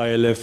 ILF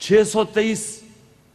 623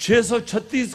636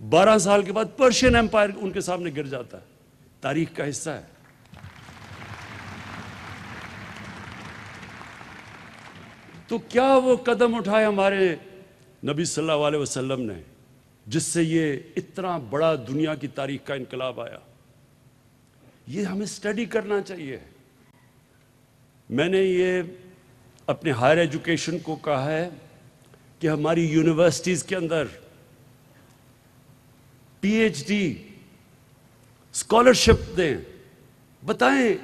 12 سال کے بعد پرشین ایمپائر ان کے سامنے گر جاتا ہے. تاریخ کا حصہ ہے. تو کیا وہ قدم اٹھائے ہمارے نبی صلی اللہ علیہ وسلم نے جس سے یہ اتنا بڑا دنیا کی تاریخ کا انقلاب آیا. یہ ہمیں اسٹڈی کرنا چاہیے. میں نے یہ اپنے ہائر ایجوکیشن کو کہا ہے کہ ہماری یونیورسٹیز کے اندر پی ایچ ڈی اسکالرشپ دیں. بتائیں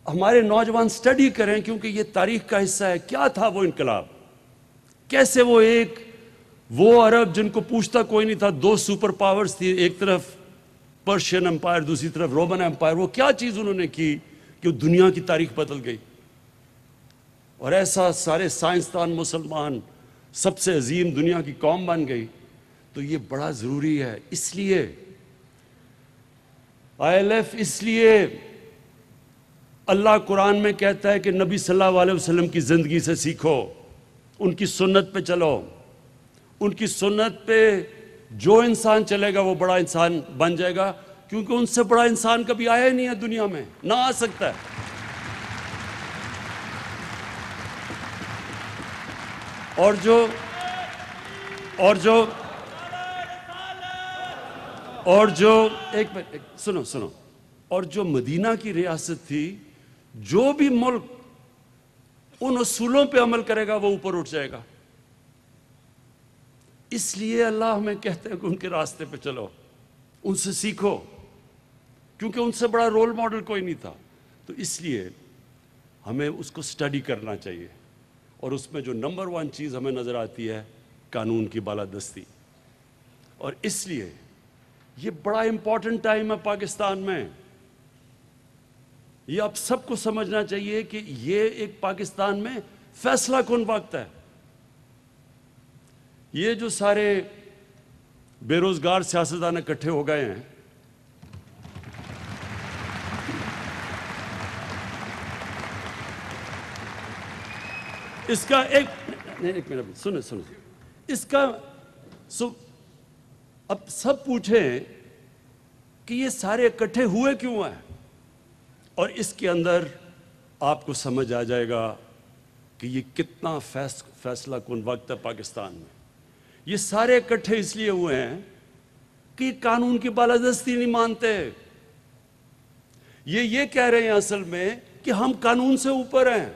ہمارے نوجوان اسٹڈی کریں کیونکہ یہ تاریخ کا حصہ ہے. کیا تھا وہ انقلاب؟ کیسے وہ عرب جن کو پوچھتا کوئی نہیں تھا، 2 سپر پاورز تھی، ایک طرف پرشین امپائر دوسری طرف رومن امپائر، وہ کیا چیز انہوں نے کی کہ دنیا کی تاریخ بدل گئی. اور ایسا سارے سائنسدان مسلمان سب سے عظیم دنیا کی قوم بن گئی. تو یہ بڑا ضروری ہے. اس لیے ILF، اس لیے اللہ قرآن میں کہتا ہے کہ نبی صلی اللہ علیہ وسلم کی زندگی سے سیکھو، ان کی سنت پہ چلو. ان کی سنت پہ جو انسان چلے گا وہ بڑا انسان بن جائے گا، کیونکہ ان سے بڑا انسان کبھی آیا ہی نہیں ہے دنیا میں، نہ آ سکتا ہے. اور جو ایک سنو اور جو مدینہ کی ریاست تھی، جو بھی ملک ان اصولوں پہ عمل کرے گا وہ اوپر اٹھ جائے گا. اس لیے اللہ ہمیں کہتے ہیں کہ ان کے راستے پہ چلو، ان سے سیکھو، کیونکہ ان سے بڑا رول ماڈل کوئی نہیں تھا. تو اس لیے ہمیں اس کو سٹڈی کرنا چاہیے. اور اس میں جو نمبر 1 چیز ہمیں نظر آتی ہے قانون کی بالادستی. اور اس لیے یہ بڑا امپورٹنٹ ٹائم ہے پاکستان میں. یہ آپ سب کو سمجھنا چاہیے کہ یہ ایک پاکستان میں فیصلہ کن وقت ہے. یہ جو سارے بے روزگار سیاستدان اکٹھے ہو گئے ہیں، اس کا ایک منٹ سنیں اس کا اب سب پوچھیں کہ یہ سارے اکٹھے ہوئے کیوں ہیں، اور اس کے اندر آپ کو سمجھ آ جائے گا کہ یہ کتنا فیصلہ کن وقت ہے پاکستان میں. یہ سارے اکٹھے اس لیے ہوئے ہیں کہ یہ قانون کی بالادستی نہیں مانتے. یہ کہہ رہے ہیں اصل میں کہ ہم قانون سے اوپر ہیں،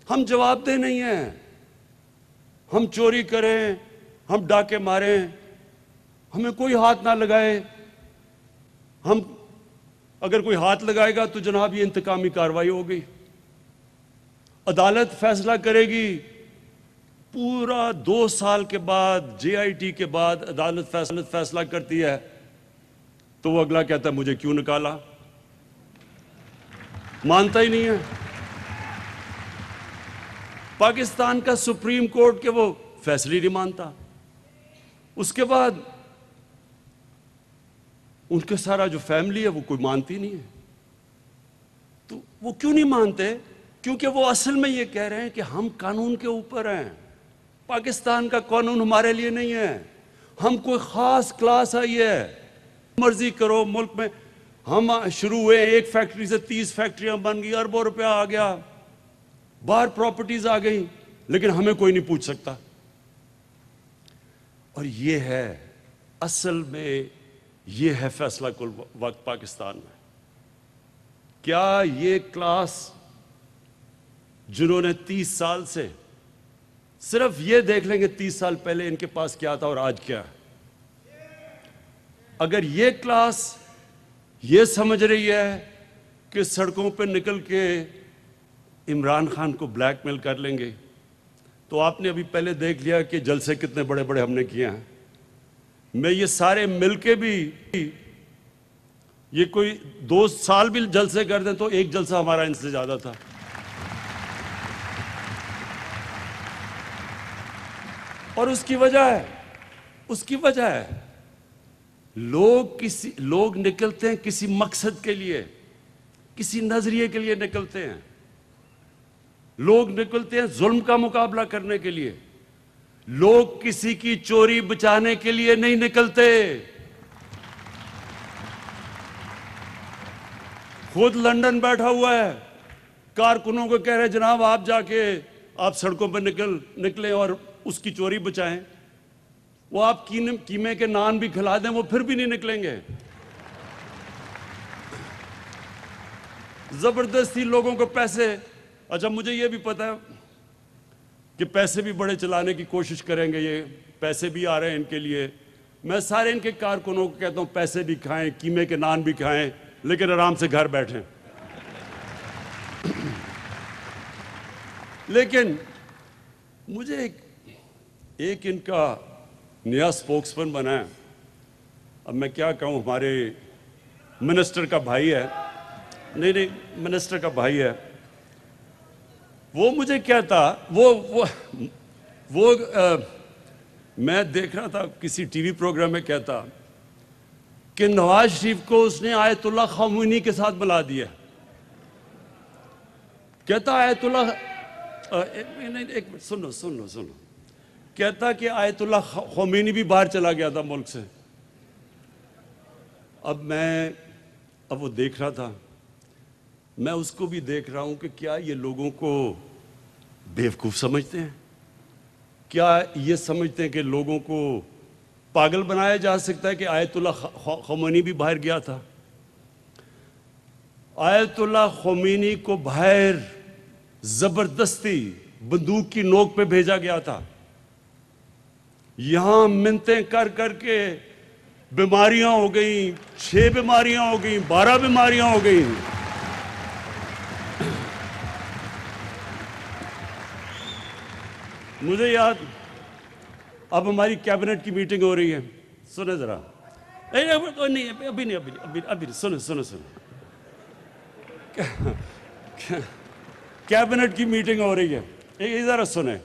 ہم جواب دہ نہیں ہیں. ہم چوری کریں، ہم ڈاکے ماریں، ہمیں کوئی ہاتھ نہ لگائے. ہم اگر کوئی ہاتھ لگائے گا تو جناب یہ انتقامی کارروائی ہوگی. عدالت فیصلہ کرے گی. پورا 2 سال کے بعد JIT کے بعد عدالت فیصلہ کرتی ہے تو وہ اگلا کہتا ہے مجھے کیوں نکالا. مانتا ہی نہیں ہے. پاکستان کا سپریم کورٹ کے وہ فیصلے نہیں مانتا. اس کے بعد ان کے سارا جو فیملی ہے وہ کوئی مانتی نہیں ہے. تو وہ کیوں نہیں مانتے؟ کیونکہ وہ اصل میں یہ کہہ رہے ہیں کہ ہم قانون کے اوپر ہیں. پاکستان کا قانون ہمارے لیے نہیں ہے. ہم کوئی خاص کلاس آئی ہے، مرضی کرو ملک میں. ہم شروع ہوئے 1 فیکٹری سے 30 فیکٹریاں بن گئی، اربوں روپیہ آ گیا، باہر پراپرٹیز آ گئی، لیکن ہمیں کوئی نہیں پوچھ سکتا. اور یہ ہے اصل میں یہ ہے فیصلہ کن وقت پاکستان میں. کیا یہ کلاس جنہوں نے 30 سال سے صرف یہ دیکھ لیں گے 30 سال پہلے ان کے پاس کیا تھا اور آج کیا ہے، اگر یہ کلاس یہ سمجھ رہی ہے کہ سڑکوں پہ نکل کے عمران خان کو بلیک میل کر لیں گے، تو آپ نے ابھی پہلے دیکھ لیا کہ جلسے کتنے بڑے بڑے ہم نے کیے ہیں. میں یہ سارے مل کے بھی یہ کوئی 2 سال بھی جلسے کر دیں تو ایک جلسہ ہمارا ان سے زیادہ تھا. اور اس کی وجہ ہے لوگ نکلتے ہیں کسی مقصد کے لیے، کسی نظریے کے لیے نکلتے ہیں. لوگ نکلتے ہیں ظلم کا مقابلہ کرنے کے لیے. لوگ کسی کی چوری بچانے کے لیے نہیں نکلتے، خود لندن بیٹھا ہوا ہے، کارکنوں کو کہہ رہے جناب آپ جا کے آپ سڑکوں پہ نکلیں اور اس کی چوری بچائیں۔ وہ آپ قیمے کے نان بھی کھلا دیں وہ پھر بھی نہیں نکلیں گے۔ زبردستی لوگوں کو پیسے، اچھا مجھے یہ بھی پتا ہے کہ پیسے بھی بڑے چلانے کی کوشش کریں گے، یہ پیسے بھی آ رہے ہیں ان کے لیے۔ میں سارے ان کے کارکنوں کو کہتا ہوں پیسے بھی کھائیں، قیمے کے نان بھی کھائیں، لیکن آرام سے گھر بیٹھیں۔ لیکن مجھے ایک ان کا نیا سپوکس پرسن بنا ہے، اب میں کیا کہوں، ہمارے منسٹر کا بھائی ہے، نہیں منسٹر کا بھائی ہے، وہ مجھے کہتا، وہ میں دیکھ رہا تھا کسی ٹی وی پروگرام میں، کہتا کہ نواز شریف کو اس نے آیت اللہ خامنہی کے ساتھ ملا دیا۔ کہتا آیت اللہ، ایک منٹ سن لو، کہتا کہ آیت اللہ خامنہی بھی باہر چلا گیا تھا ملک سے۔ اب وہ دیکھ رہا تھا، میں اس کو بھی دیکھ رہا ہوں کہ کیا یہ لوگوں کو بیوقوف سمجھتے ہیں؟ کیا یہ سمجھتے ہیں کہ لوگوں کو پاگل بنایا جا سکتا ہے کہ آیت اللہ خامنہی بھی باہر گیا تھا؟ آیت اللہ خامنہی کو باہر زبردستی بندوق کی نوک پہ بھیجا گیا تھا، یہاں منتیں کر کر کے بیماریاں ہو گئیں، 6 بیماریاں ہو گئیں، 12 بیماریاں ہو گئیں۔ مجھے یاد، اب ہماری کیبنٹ کی میٹنگ ہو رہی ہے، سنیں ذرا، ابھی نہیں، سنیں، کیبنٹ کی میٹنگ ہو رہی ہے، یہ ذرا سنیں۔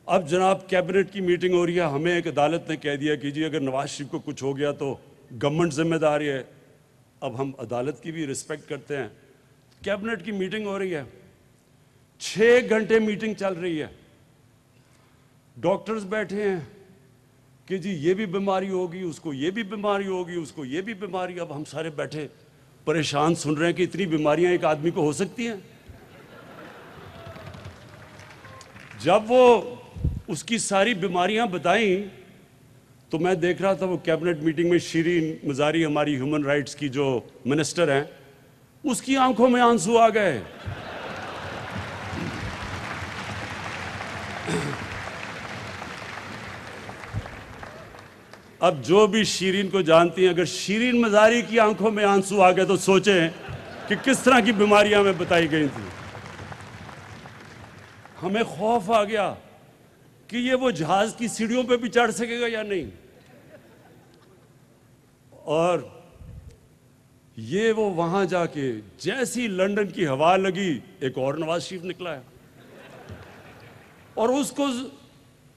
اب جناب کیبنٹ کی میٹنگ ہو رہی ہے، ہمیں ایک عدالت نے کہہ دیا کہ جی اگر نواز شریف کو کچھ ہو گیا تو گورنمنٹ ذمہ دار ہے۔ اب ہم عدالت کی بھی رسپیکٹ کرتے ہیں۔ کیبنٹ کی میٹنگ ہو رہی ہے، 6 گھنٹے میٹنگ چل رہی ہے، ڈاکٹرز بیٹھے ہیں کہ جی یہ بھی بیماری ہوگی، اس کو یہ بھی بیماری ہوگی، اس کو یہ بھی بیماری۔ اب ہم سارے بیٹھے پریشان سن رہے ہیں کہ اتنی بیماریاں ایک آدمی کو ہو سکتی ہیں۔ جب وہ اس کی ساری بیماریاں بتائیں تو میں دیکھ رہا تھا وہ کیبنٹ میٹنگ میں شیرین مزاری، ہماری ہیومن رائٹس کی جو منسٹر ہیں، اس کی آنکھوں میں آنسو آ گئے۔ اب جو بھی شیرین کو جانتی ہیں، اگر شیرین مزاری کی آنکھوں میں آنسو آ گئے تو سوچیں کہ کس طرح کی بیماریاں میں بتائی گئی تھیں۔ ہمیں خوف آ گیا کہ یہ وہ جہاز کی سیڑھیوں پہ بھی چڑھ سکے گا یا نہیں، اور یہ وہ وہاں جا کے جیسی لندن کی ہوا لگی، ایک اور نواز شریف نکلا ہے، اور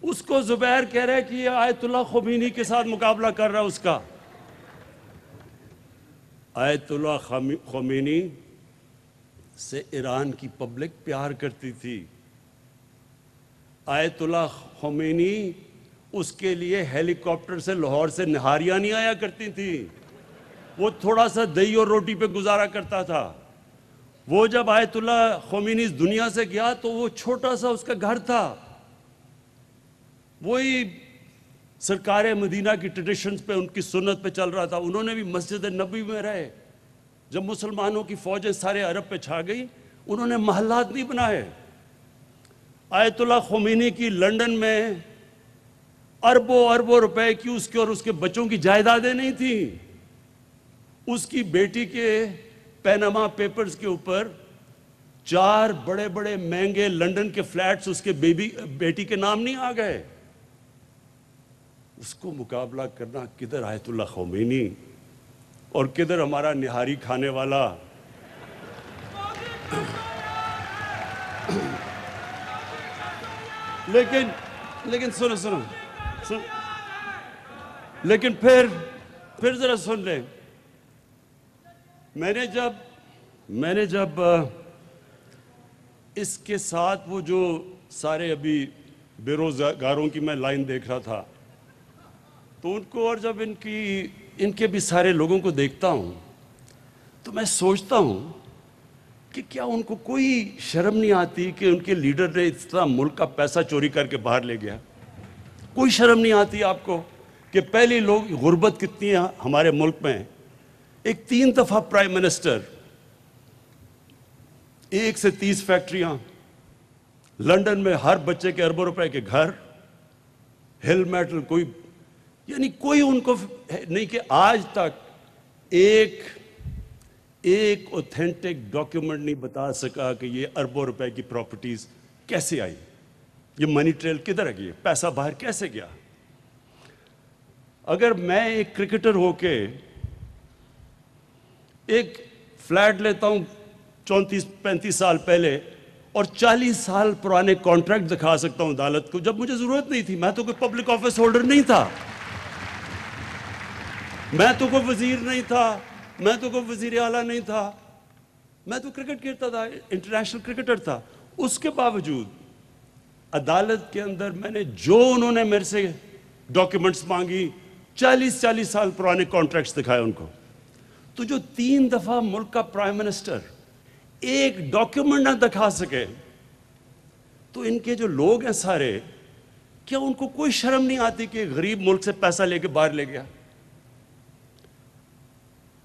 اس کو زبیر کہہ رہے کہ یہ آیت اللہ خامنہی کے ساتھ مقابلہ کر رہا ہے اس کا۔ آیت اللہ خامنہی سے ایران کی پبلک پیار کرتی تھی۔ آیت اللہ خامنہی اس کے لیے ہیلی کاپٹر سے لاہور سے نہاریاں نہیں آیا کرتی تھی، وہ تھوڑا سا دہی اور روٹی پہ گزارا کرتا تھا۔ وہ جب آیت اللہ خامنہی اس دنیا سے گیا تو وہ چھوٹا سا اس کا گھر تھا، وہی سرکار مدینہ کی ٹریڈیشنز پہ، ان کی سنت پہ چل رہا تھا۔ انہوں نے بھی مسجد نبوی میں رہے۔ جب مسلمانوں کی فوجیں سارے عرب پہ چھا گئی، انہوں نے محلات نہیں بنائے۔ آیت اللہ خامنہی کی لندن میں اربوں روپے کی اس کے اور اس کے بچوں کی جائیدادیں نہیں تھیں۔ اس کی بیٹی کے پیناما پیپرز کے اوپر 4 بڑے بڑے مہنگے لندن کے فلیٹس اس کے بیٹی کے نام نہیں آ گئے۔ اس کو مقابلہ کرنا، کدھر آیت اللہ خامنہی اور کدھر ہمارا نہاری کھانے والا۔ لیکن سنو لیکن پھر ذرا سن لیں، میں نے جب اس کے ساتھ وہ جو سارے ابھی بے روزگاروں کی میں لائن دیکھ رہا تھا، تو ان کو اور جب ان کے بھی سارے لوگوں کو دیکھتا ہوں تو میں سوچتا ہوں کہ کیا ان کو کوئی شرم نہیں آتی کہ ان کے لیڈر نے اتنا ملک کا پیسہ چوری کر کے باہر لے گیا؟ کوئی شرم نہیں آتی آپ کو کہ پہلی لوگ غربت کتنی ہے ہمارے ملک میں؟ ایک 3 دفعہ پرائم منسٹر، 1 سے 30 فیکٹریاں، لنڈن میں ہر بچے کے اربوں روپے کے گھر، ہل میٹل، یعنی کوئی ان کو نہیں کہ آج تک ایک اوتھینٹک ڈاکیومنٹ نہیں بتا سکا کہ یہ اربوں روپے کی پراپرٹیز کیسے آئی، یہ منی ٹریل کدھر گئی، پیسہ باہر کیسے گیا۔ اگر میں ایک کرکٹر ہو کے ایک فلیٹ لیتا ہوں 34-35 سال پہلے اور 40 سال پرانے کانٹریکٹ دکھا سکتا ہوں عدالت کو، جب مجھے ضرورت نہیں تھی، میں تو کوئی پبلک آفس ہولڈر نہیں تھا، میں تو کوئی وزیر نہیں تھا، میں تو کوئی وزیر اعلیٰ نہیں تھا، میں تو کرکٹ کھیلتا تھا، انٹرنیشنل کرکٹر تھا، اس کے باوجود عدالت کے اندر میں نے جو انہوں نے میرے سے ڈاکیومنٹس مانگی، 40 سال پرانے کانٹریکٹس دکھائے ان کو۔ تو جو 3 دفعہ ملک کا پرائم منسٹر ایک ڈاکیومنٹ نہ دکھا سکے، تو ان کے جو لوگ ہیں سارے، کیا ان کو کوئی شرم نہیں آتی کہ غریب ملک سے پیسہ لے کے باہر لے گیا؟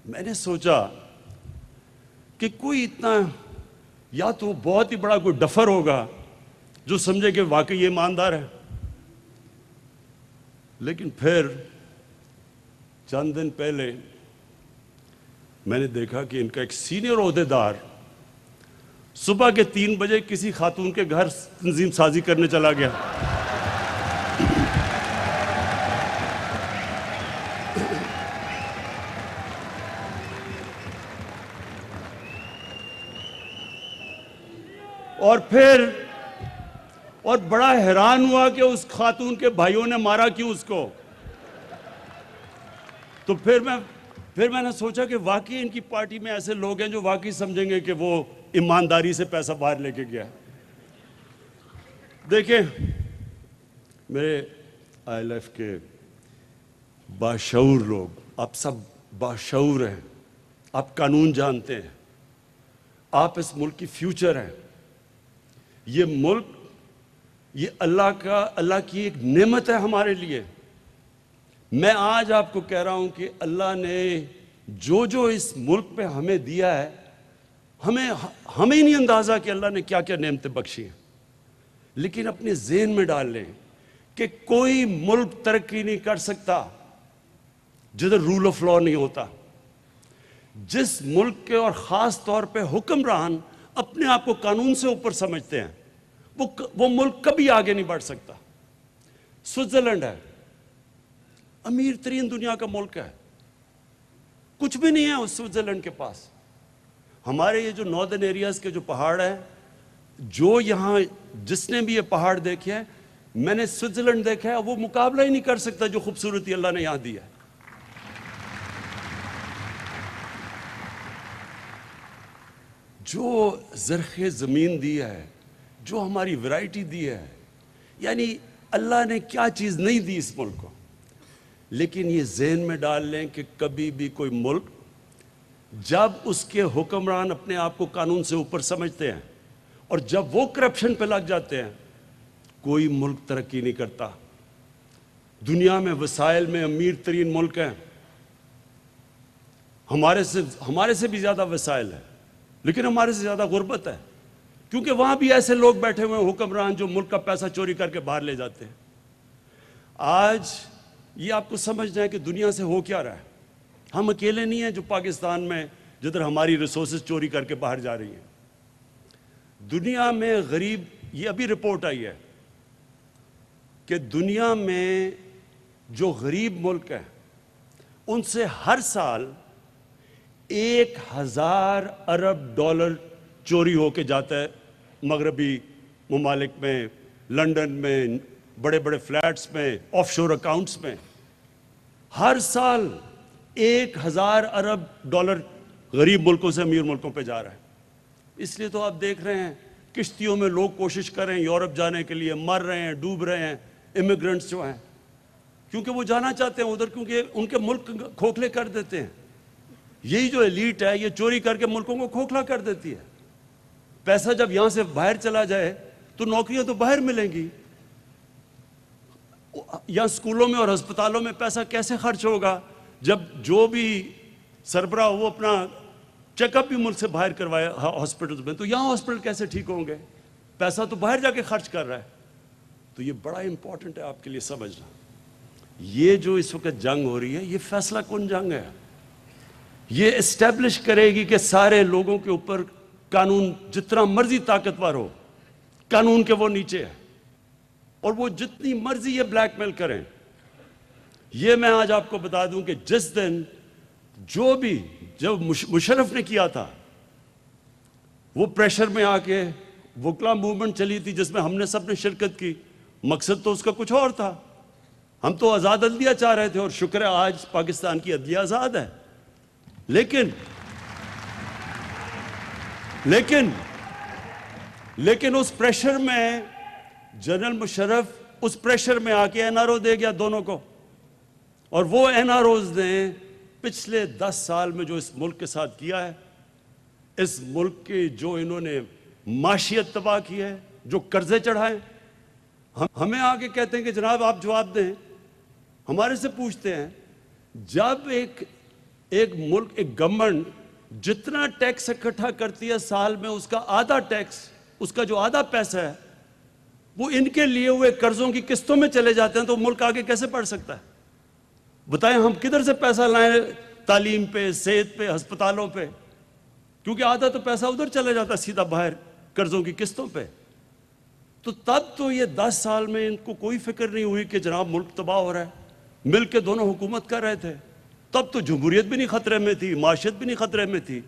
میں نے سوچا کہ کوئی اتنا، یا تو بہت ہی بڑا کوئی ڈفر ہوگا جو سمجھے کہ واقعی یہ ایماندار ہے، لیکن پھر چند دن پہلے میں نے دیکھا کہ ان کا ایک سینئر عہدیدار صبح کے 3 بجے کسی خاتون کے گھر تنظیم سازی کرنے چلا گیا۔ اور بڑا حیران ہوا کہ اس خاتون کے بھائیوں نے مارا کیوں اس کو۔ تو پھر میں نے سوچا کہ واقعی ان کی پارٹی میں ایسے لوگ ہیں جو واقعی سمجھیں گے کہ وہ ایمانداری سے پیسہ باہر لے کے گیا۔ دیکھیں، میرے آئی ایل ایف کے باشعور لوگ، آپ سب باشعور ہیں، آپ قانون جانتے ہیں، آپ اس ملک کی فیوچر ہیں۔ یہ ملک، یہ اللہ کی ایک نعمت ہے ہمارے لیے۔ میں آج آپ کو کہہ رہا ہوں کہ اللہ نے جو اس ملک پہ ہمیں دیا ہے، ہمیں ہی نہیں اندازہ کہ اللہ نے کیا کیا نعمتیں بخشی ہیں، لیکن اپنے ذہن میں ڈال لیں کہ کوئی ملک ترقی نہیں کر سکتا جدھر رول آف لا نہیں ہوتا۔ جس ملک کے اور خاص طور پہ حکمران اپنے آپ کو قانون سے اوپر سمجھتے ہیں، وہ ملک کبھی آگے نہیں بڑھ سکتا۔ سوئٹزرلینڈ ہے، امیر ترین دنیا کا ملک ہے، کچھ بھی نہیں ہے اس سوئٹزرلینڈ کے پاس۔ ہمارے یہ جو ناردرن ایریاز کے جو پہاڑ ہیں، جو یہاں جس نے بھی یہ پہاڑ دیکھے ہیں، میں نے سوئٹزرلینڈ دیکھا ہے، وہ مقابلہ ہی نہیں کر سکتا جو خوبصورتی اللہ نے یہاں دی ہے۔ جو زرخ زمین دی ہے، جو ہماری ورائٹی دی ہے، یعنی اللہ نے کیا چیز نہیں دی اس ملک کو۔ لیکن یہ ذہن میں ڈال لیں کہ کبھی بھی کوئی ملک جب اس کے حکمران اپنے آپ کو قانون سے اوپر سمجھتے ہیں اور جب وہ کرپشن پہ لگ جاتے ہیں، کوئی ملک ترقی نہیں کرتا۔ دنیا میں وسائل میں امیر ترین ملک ہیں، ہمارے سے بھی زیادہ وسائل ہیں، لیکن ہمارے سے زیادہ غربت ہے، کیونکہ وہاں بھی ایسے لوگ بیٹھے ہوئے ہیں حکمران جو ملک کا پیسہ چوری کر کے باہر لے جاتے ہیں۔ آج یہ آپ کو سمجھنا ہے کہ دنیا سے ہو کیا رہا ہے۔ ہم اکیلے نہیں ہیں جو پاکستان میں جدھر ہماری ریسورسز چوری کر کے باہر جا رہی ہیں۔ دنیا میں غریب، یہ ابھی رپورٹ آئی ہے کہ دنیا میں جو غریب ملک ہیں ان سے ہر سال 1000 ارب ڈالر چوری ہو کے جاتا ہے مغربی ممالک میں، لنڈن میں، بڑے بڑے فلیٹس میں، آف شور اکاؤنٹس میں۔ ہر سال 1000 ارب ڈالر غریب ملکوں سے امیر ملکوں پہ جا رہا ہے۔ اس لیے تو آپ دیکھ رہے ہیں کشتیوں میں لوگ کوشش کر رہے ہیں یورپ جانے کے لیے، مر رہے ہیں، ڈوب رہے ہیں امیگرنٹس جو ہیں، کیونکہ وہ جانا چاہتے ہیں ادھر، کیونکہ ان کے ملک کھوکھلے کر دیتے ہیں. یہی جو ایلیٹ ہے یہ چوری کر کے ملکوں کو کھوکھلا کر دیتی ہے. پیسہ جب یہاں سے باہر چلا جائے تو نوکریاں تو باہر ملیں گی. یہاں اسکولوں میں اور ہسپتالوں میں پیسہ کیسے خرچ ہوگا جب جو بھی سربراہ وہ اپنا چیک اپ بھی ملک سے باہر کروائے ہاسپٹلز میں، تو یہاں ہاسپٹل کیسے ٹھیک ہوں گے؟ پیسہ تو باہر جا کے خرچ کر رہا ہے. تو یہ بڑا امپورٹنٹ ہے آپ کے لیے سمجھنا. یہ جو اس وقت جنگ ہو رہی ہے یہ فیصلہ کن جنگ ہے. یہ اسٹیبلش کرے گی کہ سارے لوگوں کے اوپر قانون جتنا مرضی طاقتور ہو، قانون کے وہ نیچے ہے، اور وہ جتنی مرضی یہ بلیک میل کریں. یہ میں آج آپ کو بتا دوں کہ جس دن جو بھی جب مشرف نے کیا تھا وہ پریشر میں آ کے وکلا موومنٹ چلی تھی جس میں ہم نے سب نے شرکت کی، مقصد تو اس کا کچھ اور تھا. ہم تو آزاد عدلیہ چاہ رہے تھے، اور شکر ہے آج پاکستان کی عدلیہ آزاد ہے. لیکن اس پریشر میں جنرل مشرف اس پریشر میں آ کے این آر او دے گیا دونوں کو. اور وہ این آر اوز نے پچھلے 10 سال میں جو اس ملک کے ساتھ کیا ہے، اس ملک کی جو انہوں نے معاشیت تباہ کی ہے، جو قرضے چڑھائے، ہمیں آگے کہتے ہیں کہ جناب آپ جواب دیں. ہمارے سے پوچھتے ہیں جب ایک ملک، ایک گورنمنٹ جتنا ٹیکس اکٹھا کرتی ہے سال میں، اس کا آدھا ٹیکس، اس کا جو آدھا پیسہ ہے وہ ان کے لیے ہوئے قرضوں کی قسطوں میں چلے جاتے ہیں، تو ملک آگے کیسے بڑھ سکتا ہے؟ بتائیں ہم کدھر سے پیسہ لائیں تعلیم پہ، صحت پہ، ہسپتالوں پہ؟ کیونکہ آدھا تو پیسہ ادھر چلے جاتا سیدھا باہر قرضوں کی قسطوں پہ. تو تب تو یہ 10 سال میں ان کو کوئی فکر نہیں ہوئی کہ جناب ملک تباہ ہو رہا ہے. مل کے دونوں حکومت کر رہے تھے. تب تو جمہوریت بھی نہیں خطرے میں تھی، معاشیت بھی نہیں خطرے میں تھی،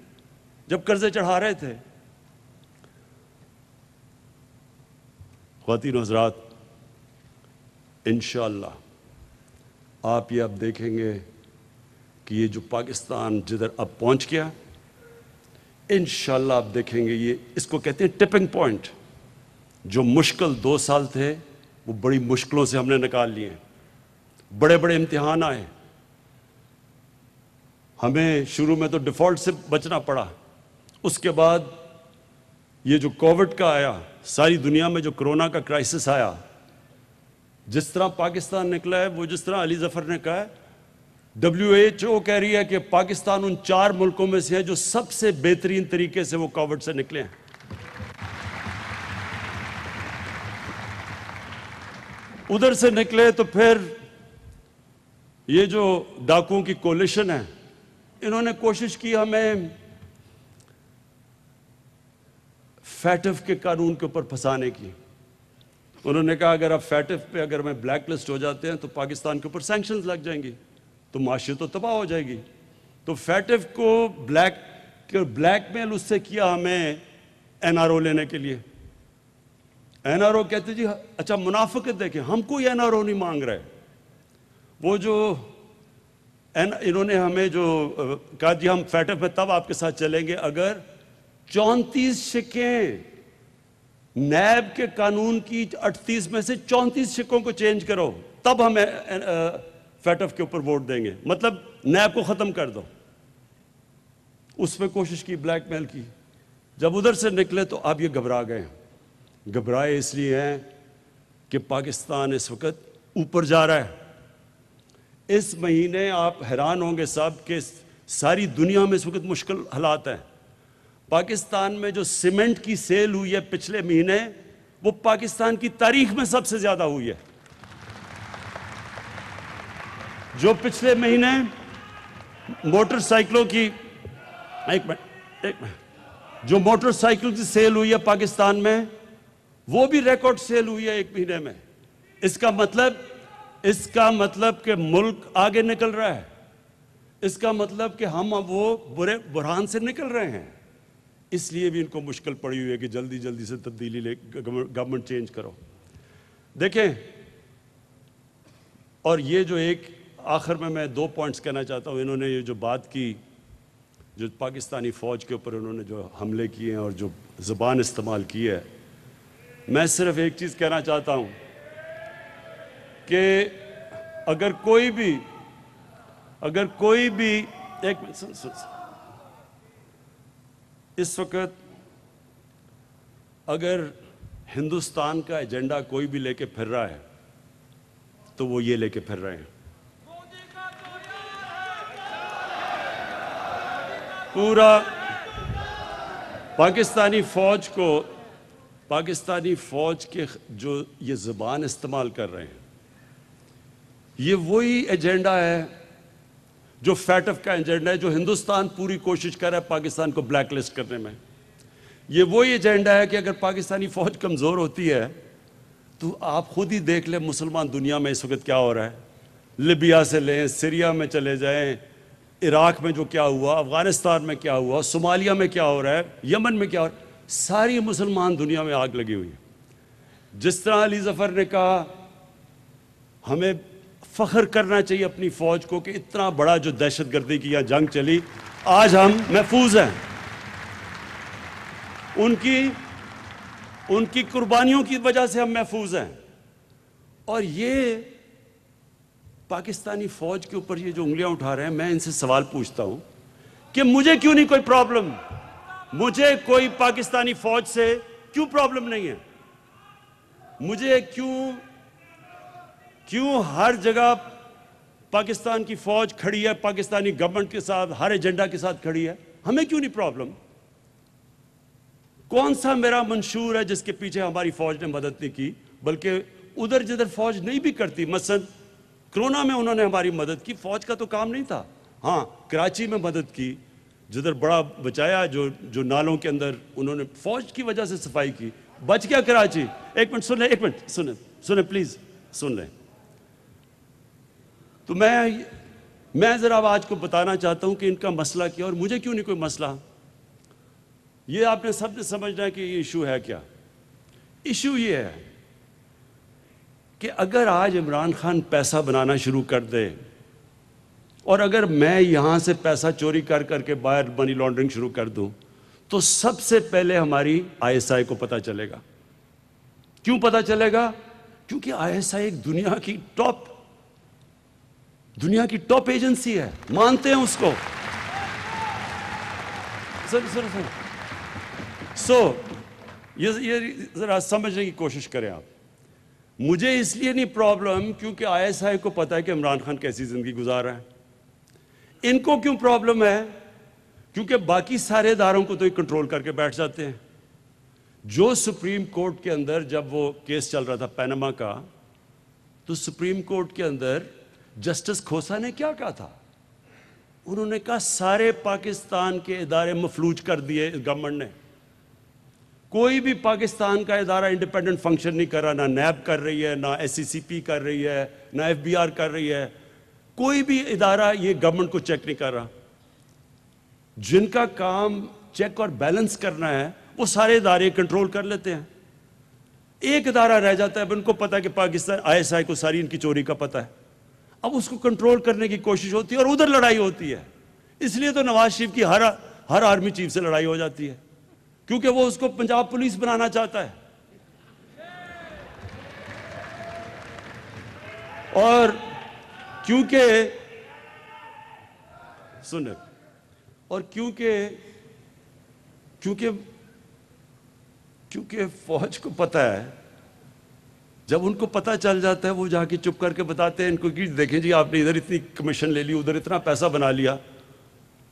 جب قرضے چڑھا رہے تھے. خواتین و حضرات، انشاءاللہ آپ یہ اب دیکھیں گے کہ یہ جو پاکستان جدھر اب پہنچ گیا، انشاءاللہ آپ دیکھیں گے یہ اس کو کہتے ہیں ٹپنگ پوائنٹ. جو مشکل 2 سال تھے وہ بڑی مشکلوں سے ہم نے نکال لیے ہیں. بڑے بڑے امتحان آئے. ہمیں شروع میں تو ڈیفالٹ سے بچنا پڑا. اس کے بعد یہ جو کووڈ کا آیا، ساری دنیا میں جو کرونا کا کرائسس آیا، جس طرح پاکستان نکلا ہے، وہ جس طرح علی ظفر نے کہا ہے، WHO کہہ رہی ہے کہ پاکستان ان 4 ملکوں میں سے ہے جو سب سے بہترین طریقے سے وہ کووڈ سے نکلے ہیں. ادھر سے نکلے تو پھر یہ جو ڈاکوؤں کی کولیشن ہے، انہوں نے کوشش کی ہمیں فیٹف کے قانون کے اوپر پھنسانے کی. انہوں نے کہا اگر آپ فیٹف پہ اگر میں بلیک لسٹ ہو جاتے ہیں تو پاکستان کے اوپر سینکشنز لگ جائیں گی، تو معاشی تو تباہ ہو جائے گی. تو فیٹف کو بلیک میل اس سے کیا ہمیں این آر او لینے کے لیے. این آر او کہتے جی اچھا منافقت دیکھیں، ہم کوئی این آر او نہیں مانگ رہے. وہ جو انہوں نے ہمیں جو کہا جی ہم فیٹف میں تب آپ کے ساتھ چلیں گے اگر 34 شکیں نیب کے قانون کی 38 میں سے 34 شکوں کو چینج کرو، تب ہم فیٹف کے اوپر ووٹ دیں گے. مطلب نیب کو ختم کر دو. اس میں کوشش کی، بلیک میل کی. جب ادھر سے نکلے تو اب یہ گھبرا گئے. گھبرائے اس لیے ہیں کہ پاکستان اس وقت اوپر جا رہا ہے. اس مہینے آپ حیران ہوں گے سب کہ ساری دنیا میں اس وقت مشکل حالات ہیں. پاکستان میں جو سیمنٹ کی سیل ہوئی ہے پچھلے مہینے، وہ پاکستان کی تاریخ میں سب سے زیادہ ہوئی ہے. جو پچھلے مہینے موٹر سائیکلوں کی جو موٹر سائیکل کی سیل ہوئی ہے پاکستان میں، وہ بھی ریکارڈ سیل ہوئی ہے 1 مہینے میں. اس کا مطلب کہ ملک آگے نکل رہا ہے. اس کا مطلب کہ ہم اب وہ برے بحران سے نکل رہے ہیں. اس لیے بھی ان کو مشکل پڑی ہوئی ہے کہ جلدی جلدی سے تبدیلی لے گورنمنٹ چینج کرو. دیکھیں، اور یہ جو ایک آخر میں 2 پوائنٹس کہنا چاہتا ہوں. انہوں نے یہ جو بات کی جو پاکستانی فوج کے اوپر انہوں نے جو حملے کیے ہیں اور جو زبان استعمال کی ہے، میں صرف ایک چیز کہنا چاہتا ہوں کہ اگر کوئی بھی ایک اس وقت اگر ہندوستان کا ایجنڈا کوئی بھی لے کے پھر رہا ہے تو وہ یہ لے کے پھر رہے ہیں. پورا پاکستانی فوج کے جو یہ زبان استعمال کر رہے ہیں، یہ وہی ایجنڈا ہے جو فیٹف کا ایجنڈا ہے، جو ہندوستان پوری کوشش کر رہا ہے پاکستان کو بلیک لسٹ کرنے میں. یہ وہی ایجنڈا ہے کہ اگر پاکستانی فوج کمزور ہوتی ہے تو آپ خود ہی دیکھ لیں مسلمان دنیا میں اس وقت کیا ہو رہا ہے. لیبیا سے لیں، سیریا میں چلے جائیں، عراق میں جو کیا ہوا، افغانستان میں کیا ہوا، صومالیہ میں کیا ہو رہا ہے، یمن میں کیا ہو رہا ہے، ساری مسلمان دنیا میں آگ لگی ہوئی ہے. جس طرح علی ظفر نے کہا ہمیں فخر کرنا چاہیے اپنی فوج کو کہ اتنا بڑا جو دہشت گردی کی یا جنگ چلی، آج ہم محفوظ ہیں. ان کی قربانیوں کی وجہ سے ہم محفوظ ہیں. اور یہ پاکستانی فوج کے اوپر یہ جو انگلیاں اٹھا رہے ہیں، میں ان سے سوال پوچھتا ہوں کہ مجھے کیوں نہیں کوئی پرابلم؟ مجھے کوئی پاکستانی فوج سے کیوں پرابلم نہیں ہے؟ مجھے کیوں ہر جگہ پاکستان کی فوج کھڑی ہے، پاکستانی گورنمنٹ کے ساتھ، ہر ایجنڈا کے ساتھ کھڑی ہے، ہمیں کیوں نہیں پرابلم؟ کون سا میرا منشور ہے جس کے پیچھے ہماری فوج نے مدد نہیں کی؟ بلکہ ادھر جدھر فوج نہیں بھی کرتی، مثلا کرونا میں انہوں نے ہماری مدد کی، فوج کا تو کام نہیں تھا. ہاں، کراچی میں مدد کی، جدھر بڑا بچایا، جو نالوں کے اندر انہوں نے فوج کی وجہ سے صفائی کی، بچ گیا کراچی. ایک منٹ سنیں پلیز سن لیں. تو میں ذرا آج کو بتانا چاہتا ہوں کہ ان کا مسئلہ کیا اور مجھے کیوں نہیں کوئی مسئلہ. یہ آپ نے سب نے سمجھنا ہے کہ یہ ایشو ہے کیا. ایشو یہ ہے کہ اگر آج عمران خان پیسہ بنانا شروع کر دے اور اگر میں یہاں سے پیسہ چوری کر کے باہر منی لانڈرنگ شروع کر دوں تو سب سے پہلے ہماری ISI کو پتہ چلے گا. کیوں پتہ چلے گا؟ کیونکہ ISI ایک دنیا کی ٹاپ ایجنسی ہے، مانتے ہیں اس کو. یہ ذرا سمجھنے کی کوشش کریں آپ. مجھے اس لیے نہیں پرابلم کیونکہ ISI کو پتہ ہے کہ عمران خان کیسی زندگی گزار رہا ہے. ان کو کیوں پرابلم ہے؟ کیونکہ باقی سارے اداروں کو تو یہ کنٹرول کر کے بیٹھ جاتے ہیں. جو سپریم کورٹ کے اندر جب وہ کیس چل رہا تھا پینما کا، تو سپریم کورٹ کے اندر جسٹس کھوسا نے کیا کہا تھا؟ انہوں نے کہا سارے پاکستان کے ادارے مفلوج کر دیے گورنمنٹ نے. کوئی بھی پاکستان کا ادارہ انڈیپینڈنٹ فنکشن نہیں کر رہا، نہ نیب کر رہی ہے، نہ SCCP کر رہی ہے، نہ FBR کر رہی ہے. کوئی بھی ادارہ یہ گورنمنٹ کو چیک نہیں کر رہا. جن کا کام چیک اور بیلنس کرنا ہے وہ سارے ادارے کنٹرول کر لیتے ہیں. ایک ادارہ رہ جاتا ہے، اب ان کو پتہ ہے کہ پاکستان ISI کو ساری ان کی چوری کا پتہ ہے. اب اس کو کنٹرول کرنے کی کوشش ہوتی ہے اور ادھر لڑائی ہوتی ہے. اس لیے تو نواز شریف کی ہر آرمی چیف سے لڑائی ہو جاتی ہے، کیونکہ وہ اس کو پنجاب پولیس بنانا چاہتا ہے. اور کیونکہ فوج کو پتہ ہے، جب ان کو پتہ چل جاتا ہے وہ جا کے چپ کر کے بتاتے ہیں ان کو کہ دیکھیں جی آپ نے ادھر اتنی کمیشن لے لی، ادھر اتنا پیسہ بنا لیا.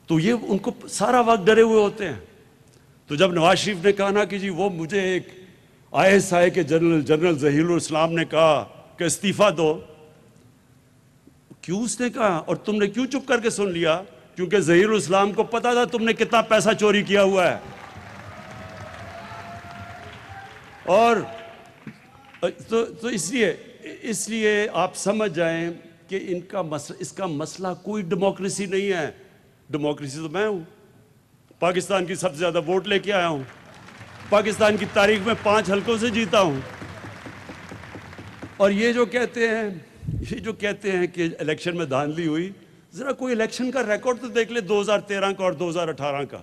تو یہ ان کو سارا وقت ڈرے ہوئے ہوتے ہیں. تو جب نواز شریف نے کہا نا کہ جی وہ مجھے ایک ISI کے جنرل ظہیر الاسلام نے کہا کہ استعفیٰ دو، کیوں اس نے کہا اور تم نے کیوں چپ کر کے سن لیا؟ کیونکہ ظہیر الاسلام کو پتا تھا تم نے کتنا پیسہ چوری کیا ہوا ہے. اور تو اس لیے آپ سمجھ جائیں کہ اس کا مسئلہ کوئی ڈیموکریسی نہیں ہے. ڈیموکریسی تو میں ہوں، پاکستان کی سب سے زیادہ ووٹ لے کے آیا ہوں، پاکستان کی تاریخ میں 5 حلقوں سے جیتا ہوں. اور یہ جو کہتے ہیں کہ الیکشن میں دھاندلی ہوئی، ذرا کوئی الیکشن کا ریکارڈ تو دیکھ لیں 2013 کا اور 2018 کا،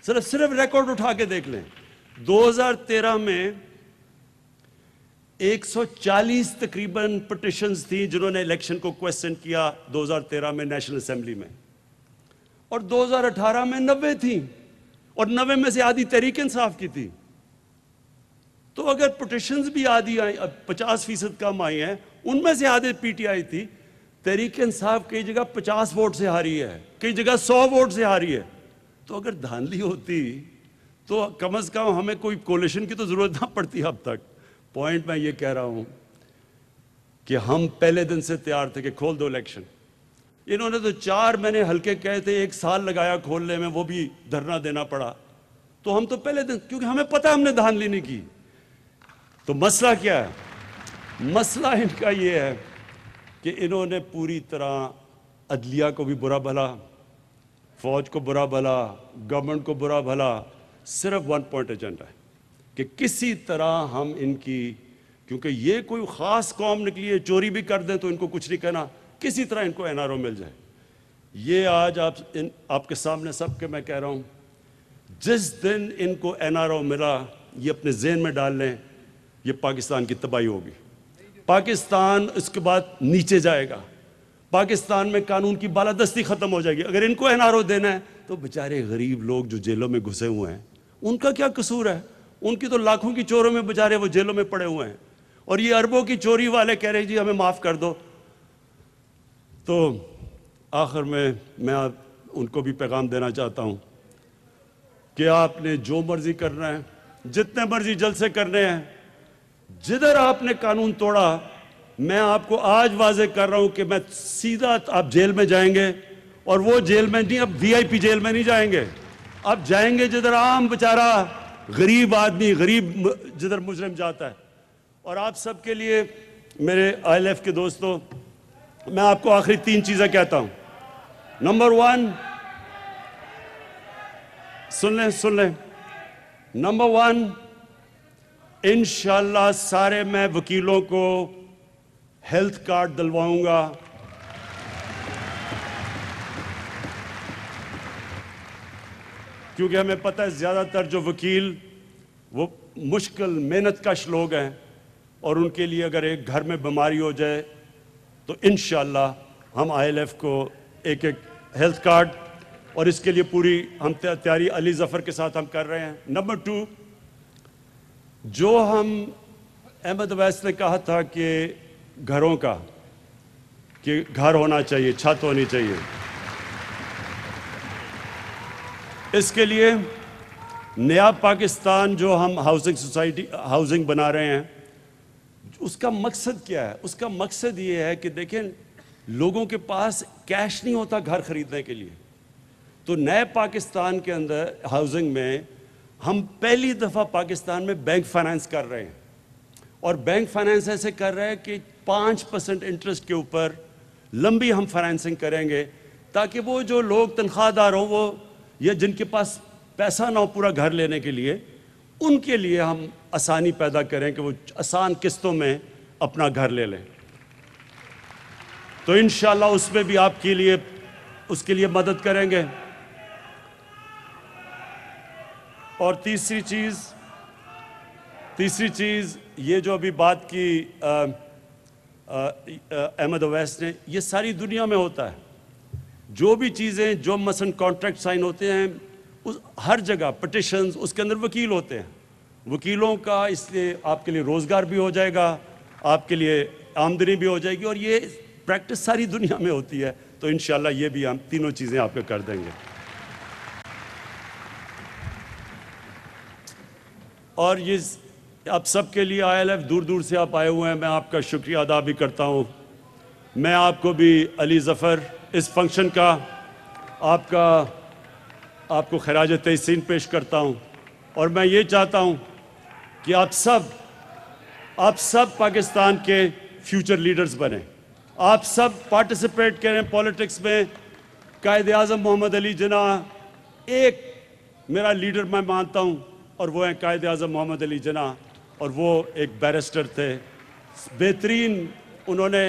صرف ریکارڈ اٹھا کے دیکھ لیں۔ 2013 میں 140 تقریباً پٹیشنز تھیں جنہوں نے الیکشن کو کویسچن کیا 2013 میں نیشنل اسمبلی میں، اور 2018 میں 90 تھیں، اور 90 میں سے آدھی تحریک انصاف کی تھی۔ تو اگر پٹیشنز بھی آدھی آئیں، 50% کم آئی ہیں، ان میں سے آدھے پی ٹی آئی تھی۔ تحریک انصاف کئی جگہ 50 ووٹ سے ہاری ہے، کئی جگہ 100 ووٹ سے ہاری ہے۔ تو اگر دھاندلی ہوتی تو کم از کم ہمیں کوئی کولیشن کی تو ضرورت نہ پڑتی اب تک۔ پوائنٹ میں یہ کہہ رہا ہوں کہ ہم پہلے دن سے تیار تھے کہ کھول دو الیکشن۔ انہوں نے تو 4 مہینے ہلکے کہے تھے، 1 سال لگایا کھولنے میں، وہ بھی دھرنا دینا پڑا۔ تو ہم تو پہلے دن، کیونکہ ہمیں پتہ ہم نے دھاندلی نہیں کی۔ تو مسئلہ کیا ہے؟ مسئلہ ان کا یہ ہے کہ انہوں نے پوری طرح عدلیہ کو بھی برا بھلا، فوج کو برا بھلا، گورنمنٹ کو برا بھلا، صرف 1 پوائنٹ ایجنڈا ہے کہ کسی طرح ہم ان کی، کیونکہ یہ کوئی خاص قوم نکلی ہے، چوری بھی کر دیں تو ان کو کچھ نہیں کہنا، کسی طرح ان کو این آر او مل جائے۔ یہ آج آپ کے سامنے سب کے میں کہہ رہا ہوں، جس دن ان کو این آر او ملا، یہ اپنے ذہن میں ڈال لیں، یہ پاکستان کی تباہی ہوگی۔ پاکستان اس کے بعد نیچے جائے گا، پاکستان میں قانون کی بالادستی ختم ہو جائے گی۔ اگر ان کو این آر او دینا ہے تو بیچارے غریب لوگ جو جیلوں میں گھسے ہوئے ہیں، ان کا کیا قصور ہے؟ ان کی تو لاکھوں کی چوروں میں بیچارے وہ جیلوں میں پڑے ہوئے ہیں، اور یہ اربوں کی چوری والے کہہ رہے ہیں جی ہمیں معاف کر دو۔ تو آخر میں ان کو بھی پیغام دینا چاہتا ہوں کہ آپ نے جو مرضی کرنا ہے، جتنے مرضی جلسے کرنے ہیں، جدھر آپ نے قانون توڑا، میں آپ کو آج واضح کر رہا ہوں کہ میں سیدھا آپ جیل میں جائیں گے، اور وہ جیل میں نہیں، اب وی آئی پی جیل میں نہیں جائیں گے، اب جائیں گے جدھر عام بیچارہ غریب آدمی، غریب جدھر مجرم جاتا ہے۔ اور آپ سب کے لیے، میرے آئی ایل ایف کے دوستوں، میں آپ کو آخری 3 چیزیں کہتا ہوں۔ نمبر 1، سن لیں، نمبر 1، انشاءاللہ سارے میں وکیلوں کو ہیلتھ کارڈ دلواؤں گا۔ کیونکہ ہمیں پتہ ہے زیادہ تر جو وکیل وہ مشکل محنت کش لوگ ہیں، اور ان کے لیے اگر ایک گھر میں بیماری ہو جائے تو انشاءاللہ ہم آئی ایل ایف کو ایک ہیلتھ کارڈ، اور اس کے لیے پوری ہم تیاری علی ظفر کے ساتھ ہم کر رہے ہیں۔ نمبر 2، جو ہم احمد اویس نے کہا تھا کہ گھروں کا، کہ گھر ہونا چاہیے، چھت ہونی چاہیے، اس کے لیے نیا پاکستان جو ہم ہاؤسنگ بنا رہے ہیں، اس کا مقصد کیا ہے؟ اس کا مقصد یہ ہے کہ دیکھیں، لوگوں کے پاس کیش نہیں ہوتا گھر خریدنے کے لیے، تو نئے پاکستان کے اندر ہاؤسنگ میں ہم پہلی دفعہ پاکستان میں بینک فائنانس کر رہے ہیں، اور بینک فائنانس ایسے کر رہے ہیں کہ 5% انٹرسٹ کے اوپر لمبی ہم فائنانسنگ کریں گے، تاکہ وہ جو لوگ تنخواہ دار ہوں، وہ یا جن کے پاس پیسہ نہ ہو پورا گھر لینے کے لیے، ان کے لیے ہم آسانی پیدا کریں کہ وہ آسان قسطوں میں اپنا گھر لے لیں۔ تو انشاءاللہ اس میں بھی آپ کے لیے، اس کے لیے مدد کریں گے۔ اور تیسری چیز یہ جو ابھی بات کی احمد اویس نے، یہ ساری دنیا میں ہوتا ہے۔ جو بھی چیزیں، جو مثلا کانٹریکٹ سائن ہوتے ہیں، ہر جگہ پٹیشنز، اس کے اندر وکیل ہوتے ہیں۔ وکیلوں کا اس لیے آپ کے لیے روزگار بھی ہو جائے گا، آپ کے لیے آمدنی بھی ہو جائے گی، اور یہ پریکٹس ساری دنیا میں ہوتی ہے۔ تو انشاءاللہ یہ بھی ہم تینوں چیزیں آپ کو کر دیں گے۔ اور یہ آپ سب کے لیے آئی ایل ایف دور دور سے آپ آئے ہوئے ہیں، میں آپ کا شکریہ ادا بھی کرتا ہوں۔ میں آپ کو بھی علی ظفر اس فنکشن کا آپ کو خراج تحسین پیش کرتا ہوں، اور میں یہ چاہتا ہوں کہ آپ سب پاکستان کے فیوچر لیڈرز بنیں، آپ سب پارٹیسپیٹ کریں پولیٹکس میں۔ قائد اعظم محمد علی جناح ایک میرا لیڈر میں مانتا ہوں، اور وہ ہیں قائد اعظم محمد علی جناح، اور وہ ایک بیرسٹر تھے بہترین۔ انہوں نے،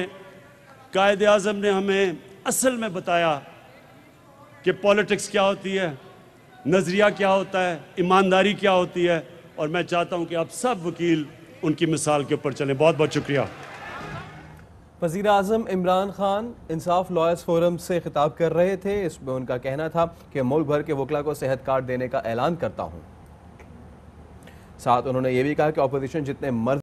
قائد اعظم نے ہمیں اصل میں بتایا کہ پالیٹکس کیا ہوتی ہے، نظریہ کیا ہوتا ہے، ایمانداری کیا ہوتی ہے، اور میں چاہتا ہوں کہ آپ سب وکیل ان کی مثال کے اوپر چلیں. بہت بہت شکریہ. وزیر اعظم عمران خان انصاف لائرز فورم سے خطاب کر رہے تھے. اس میں ان کا کہنا تھا کہ ملک بھر کے وکلا کو صحت کارڈ دینے کا اعلان کرتا ہوں. ساتھ انہوں نے یہ بھی کہا کہ اپوزیشن جتنے مرضی